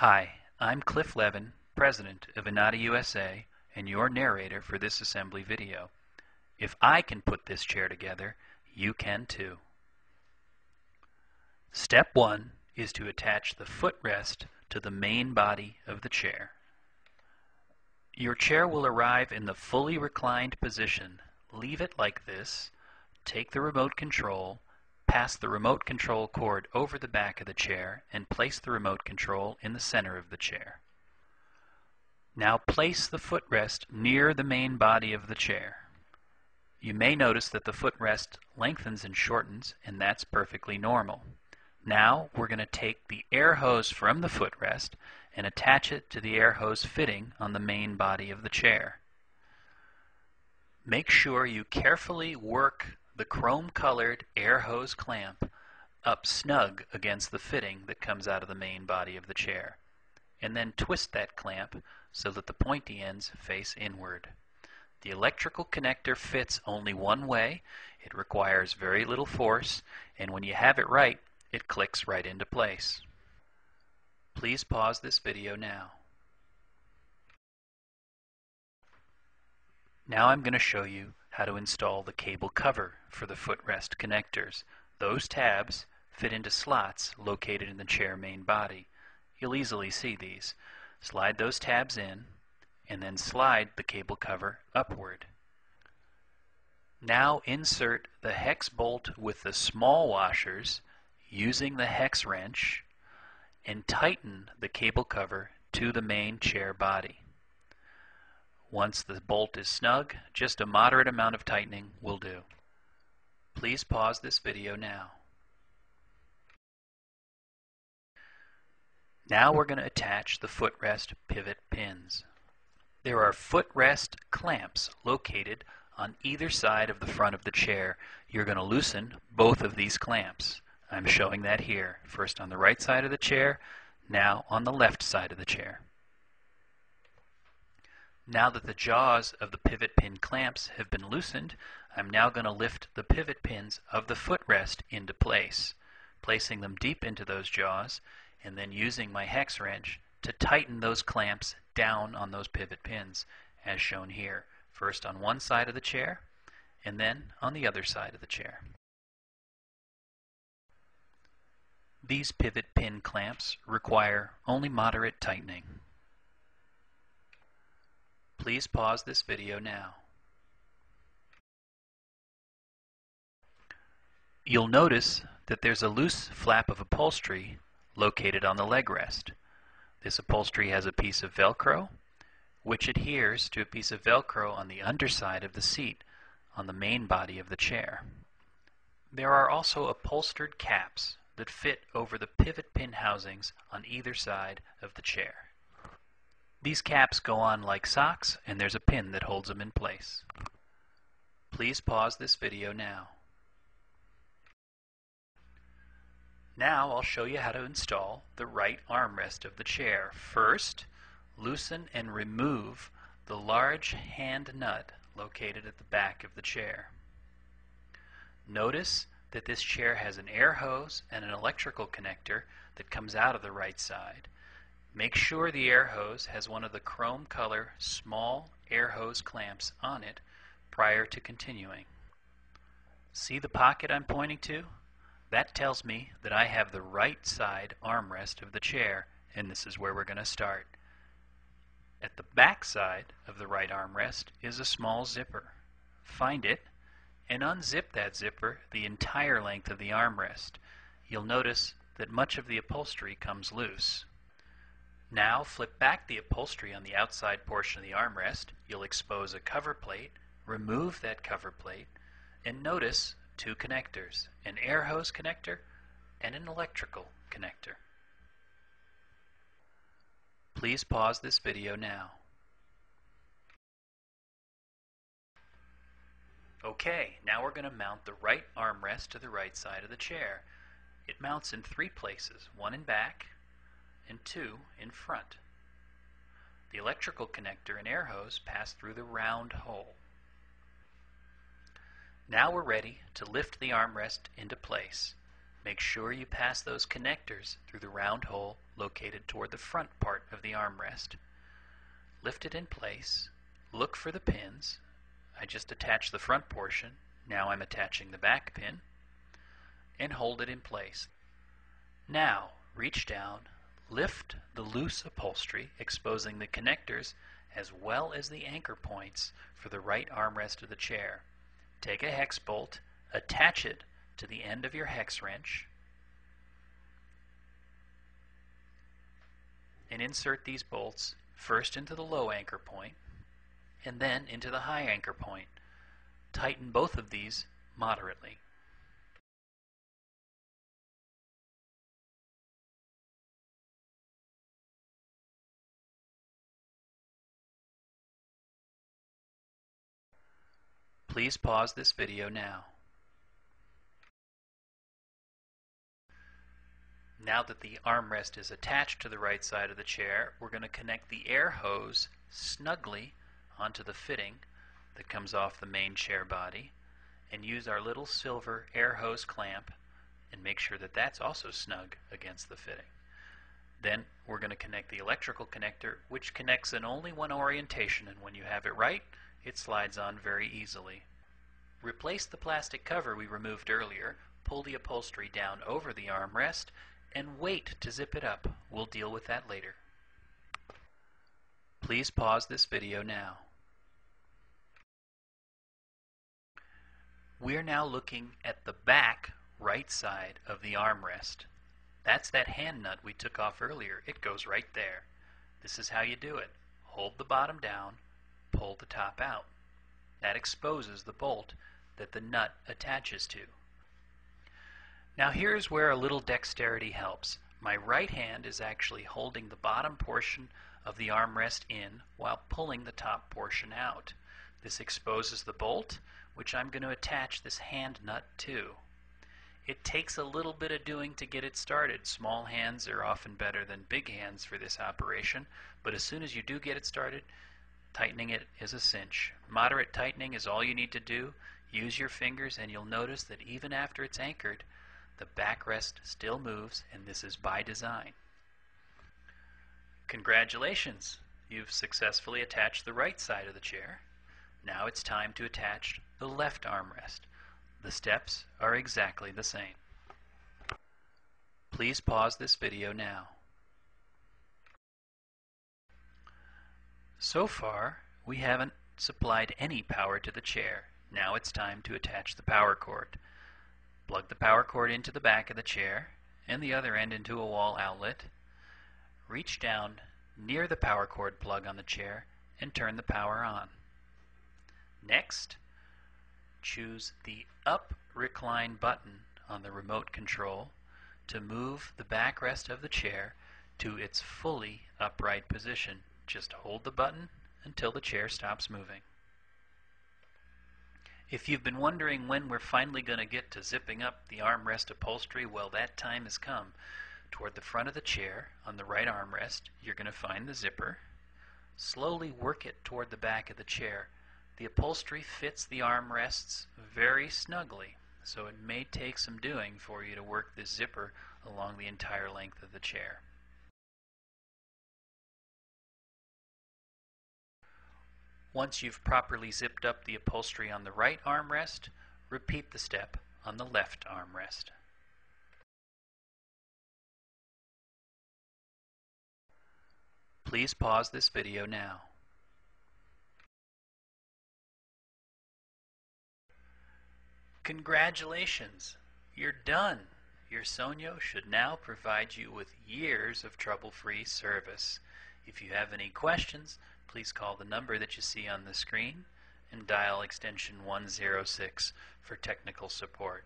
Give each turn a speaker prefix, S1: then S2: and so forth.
S1: Hi, I'm Cliff Levin, President of Inada USA, and your narrator for this assembly video. If I can put this chair together, you can too. Step 1 is to attach the footrest to the main body of the chair. Your chair will arrive in the fully reclined position. Leave it like this, take the remote control, pass the remote control cord over the back of the chair, and place the remote control in the center of the chair. Now place the footrest near the main body of the chair. You may notice that the footrest lengthens and shortens, and that's perfectly normal. Now we're going to take the air hose from the footrest and attach it to the air hose fitting on the main body of the chair. Make sure you carefully work the chrome-colored air hose clamp up snug against the fitting that comes out of the main body of the chair, and then twist that clamp so that the pointy ends face inward. The electrical connector fits only one way. It requires very little force, and when you have it right, it clicks right into place. Please pause this video now. Now I'm going to show you how to install the cable cover for the footrest connectors. Those tabs fit into slots located in the chair main body. You'll easily see these. Slide those tabs in and then slide the cable cover upward. Now insert the hex bolt with the small washers using the hex wrench and tighten the cable cover to the main chair body. Once the bolt is snug, just a moderate amount of tightening will do. Please pause this video now. Now we're going to attach the footrest pivot pins. There are footrest clamps located on either side of the front of the chair. You're going to loosen both of these clamps. I'm showing that here, first on the right side of the chair, now on the left side of the chair. Now that the jaws of the pivot pin clamps have been loosened, I'm now going to lift the pivot pins of the footrest into place, placing them deep into those jaws, and then using my hex wrench to tighten those clamps down on those pivot pins, as shown here, first on one side of the chair, and then on the other side of the chair. These pivot pin clamps require only moderate tightening. Please pause this video now. You'll notice that there's a loose flap of upholstery located on the leg rest. This upholstery has a piece of Velcro, which adheres to a piece of Velcro on the underside of the seat on the main body of the chair. There are also upholstered caps that fit over the pivot pin housings on either side of the chair. These caps go on like socks, and there's a pin that holds them in place. Please pause this video now. Now I'll show you how to install the right armrest of the chair. First, loosen and remove the large hand nut located at the back of the chair. Notice that this chair has an air hose and an electrical connector that comes out of the right side. Make sure the air hose has one of the chrome color small air hose clamps on it prior to continuing. See the pocket I'm pointing to? That tells me that I have the right side armrest of the chair, and this is where we're going to start. At the back side of the right armrest is a small zipper. Find it and unzip that zipper the entire length of the armrest. You'll notice that much of the upholstery comes loose. Now flip back the upholstery on the outside portion of the armrest. You'll expose a cover plate, remove that cover plate, and notice two connectors, an air hose connector and an electrical connector. Please pause this video now. Okay, now we're going to mount the right armrest to the right side of the chair. It mounts in 3 places, one in back and 2 in front. The electrical connector and air hose pass through the round hole. Now we're ready to lift the armrest into place. Make sure you pass those connectors through the round hole located toward the front part of the armrest. Lift it in place, look for the pins. I just attached the front portion, now I'm attaching the back pin, and hold it in place. Now, reach down, lift the loose upholstery, exposing the connectors as well as the anchor points for the right armrest of the chair. Take a hex bolt, attach it to the end of your hex wrench, and insert these bolts first into the low anchor point and then into the high anchor point. Tighten both of these moderately. Please pause this video now. Now that the armrest is attached to the right side of the chair, we're going to connect the air hose snugly onto the fitting that comes off the main chair body and use our little silver air hose clamp and make sure that that's also snug against the fitting. Then we're going to connect the electrical connector, which connects in only one orientation, and when you have it right, it slides on very easily. Replace the plastic cover we removed earlier, pull the upholstery down over the armrest, and wait to zip it up. We'll deal with that later. Please pause this video now. We're now looking at the back right side of the armrest. That's that hand nut we took off earlier. It goes right there. This is how you do it. Hold the bottom down, pull the top out. That exposes the bolt that the nut attaches to. Now here's where a little dexterity helps. My right hand is actually holding the bottom portion of the armrest in while pulling the top portion out. This exposes the bolt, which I'm going to attach this hand nut to. It takes a little bit of doing to get it started. Small hands are often better than big hands for this operation, but as soon as you do get it started, tightening it is a cinch. Moderate tightening is all you need to do. Use your fingers and you'll notice that even after it's anchored, the backrest still moves, and this is by design. Congratulations! You've successfully attached the right side of the chair. Now it's time to attach the left armrest. The steps are exactly the same. Please pause this video now. So far, we haven't supplied any power to the chair. Now it's time to attach the power cord. Plug the power cord into the back of the chair and the other end into a wall outlet. Reach down near the power cord plug on the chair and turn the power on. Next, choose the up recline button on the remote control to move the backrest of the chair to its fully upright position. Just hold the button until the chair stops moving. If you've been wondering when we're finally going to get to zipping up the armrest upholstery, well, that time has come. Toward the front of the chair, on the right armrest, you're going to find the zipper. Slowly work it toward the back of the chair. The upholstery fits the armrests very snugly, so it may take some doing for you to work this zipper along the entire length of the chair. Once you've properly zipped up the upholstery on the right armrest, repeat the step on the left armrest. Please pause this video now. Congratulations! You're done! Your Sogno should now provide you with years of trouble-free service. If you have any questions, please call the number that you see on the screen and dial extension 106 for technical support.